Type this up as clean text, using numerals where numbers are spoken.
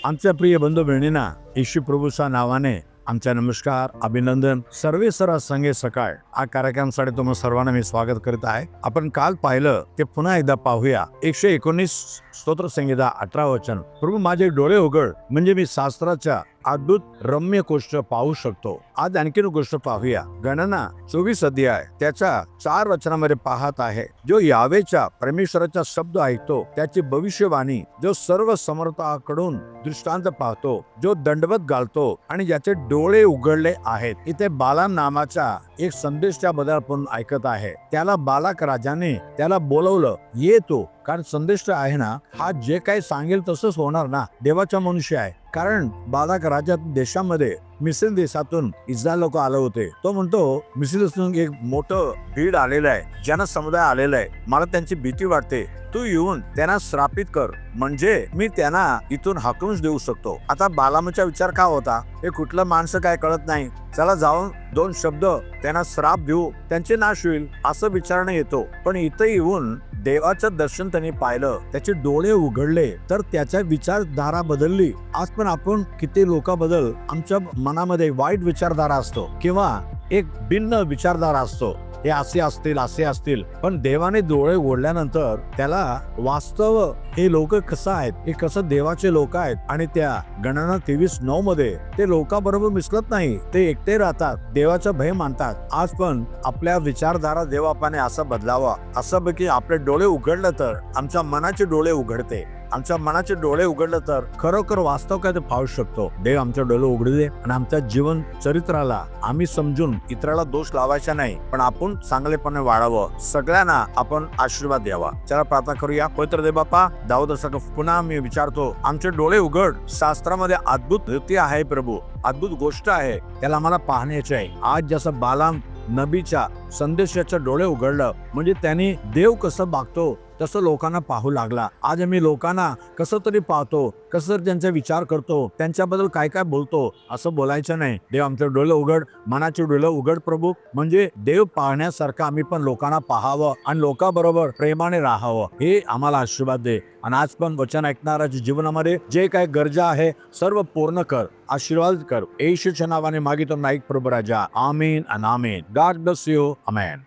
आमच्या प्रिय बंधू बहिणींना येशू प्रभूच्या नावाने आमच्या नमस्कार, अभिनंदन. सर्वे सरा संगे सकाळ हा कार्यक्रमासाठी तुम्हाला सर्वांना मी स्वागत करीत आहे. आपण काल पाहिलं ते पुन्हा एकदा पाहूया. 119 स्तोत्र संहिता 18 वचन. प्रभू माझे डोळे उघड म्हणजे मी शास्त्राच्या अद्भुत रम्य गोष्ट पाहू शकतो. आज आणखीन गोष्ट पाहूया. गणना 24 अध्याय त्याच्या 4 वचनामध्ये पाहत आहे. जो यावेच्या परमेश्वराचा शब्द ऐकतो, त्याची भविष्यवाणी, जो सर्व समर्थाकडून दृष्टांत पाहतो, जो दंडवत घालतो आणि ज्याचे डोळे उघडले आहेत. इथे बालाम नामाचा एक संदेश त्याबद्दल आपण ऐकत आहे. त्याला बालाक राजाने त्याला बोलवलं, ये तो, कारण संदेश आहे ना, हा जे काही सांगेल तसंच होणार ना. देवाचा मनुष्य आहे. कारण बालाक राजा देशामध्ये मिस्र देशातून इस्रायल लोक आले होते. तो म्हणतो मिस्र देशातून एक मोठं भीड आलेलं आहे, जनसमुदाय आलेला आहे. मला त्यांची भीती वाटते. तू येऊन त्यांना श्रापित कर, म्हणजे मी त्यांना इथून हाकलून देऊ शकतो. आता बालामचा विचार का होता, हे कुठलं माणसं काय कळत नाही, चला जाऊन 2 शब्द त्यांना श्राप देऊ, त्यांचे नाश होईल असं विचारणं येतो. पण इथं येऊन देवाचं दर्शन त्यांनी पाहिलं, त्याचे डोळे उघडले, तर त्याच्या विचारधारा बदलली. आज पण आपण किती लोकांबद्दल आमच्या मनामध्ये वाईट विचारधारा असतो किंवा एक भिन्न विचारधारा असतो. हे असे असतील, पण देवाने डोळे उघडल्यानंतर त्याला वास्तव हे लोक कसं आहेत, हे कसं देवाचे लोक आहेत. आणि त्या गणना 23:9 मध्ये ते लोकांबरोबर मिसळत नाही, ते एकटे राहतात, देवाचा भय मानतात. आज पण आपल्या विचारधारा देवापाने असं बदलावा, असं की आपले डोळे उघडलं तर आमच्या मनाचे डोळे उघडते. आमच्या मनाचे डोळे उघडलं तर खरोखर वास्तव काय ते पाहू शकतो. देव आमच्या डोळे उघडू दे आणि आमच्या जीवन चरित्राला आम्ही समजून इतराला दोष लावायचा नाही, पण आपण चांगलेपणे वाढावं. सगळ्यांना आपण आशीर्वाद द्यावा. चला प्रार्थना करूया. पवित्र देव बापा, दाऊदासारखं पुन्हा मी विचारतो, आमचे डोळे उघड. शास्त्रामध्ये अद्भुत नृत्य आहे प्रभू, अद्भुत गोष्ट आहे, त्याला आम्हाला पाहण्याचे आहे. आज जसं बालाम नबीच्या संदेशाचे डोळे उघडलं, म्हणजे त्यांनी देव कसं बघतो तसं लोकांना पाहू लागला. आज आम्ही लोकांना कसं तरी पाहतो, कसं त्यांचा विचार करतो, त्यांच्याबद्दल काय काय बोलतो, असं बोलायचं नाही. देव आमचे डोळे उघड, मनाचे डोळे उघड प्रभू, म्हणजे देव पाहण्यासारखं आम्ही पण लोकांना पाहावं आणि लोकांबरोबर प्रेमाने राहावं. हे आम्हाला आशीर्वाद दे. आणि आज पण वचन ऐकणाऱ्याच्या जीवनामध्ये जे काय गरजा आहे सर्व पूर्ण कर, आशीर्वाद कर. येशूच्या नावाने मागितो नाईक प्रभू राजा. आमीन आणि आमीन. God bless you. आमेन.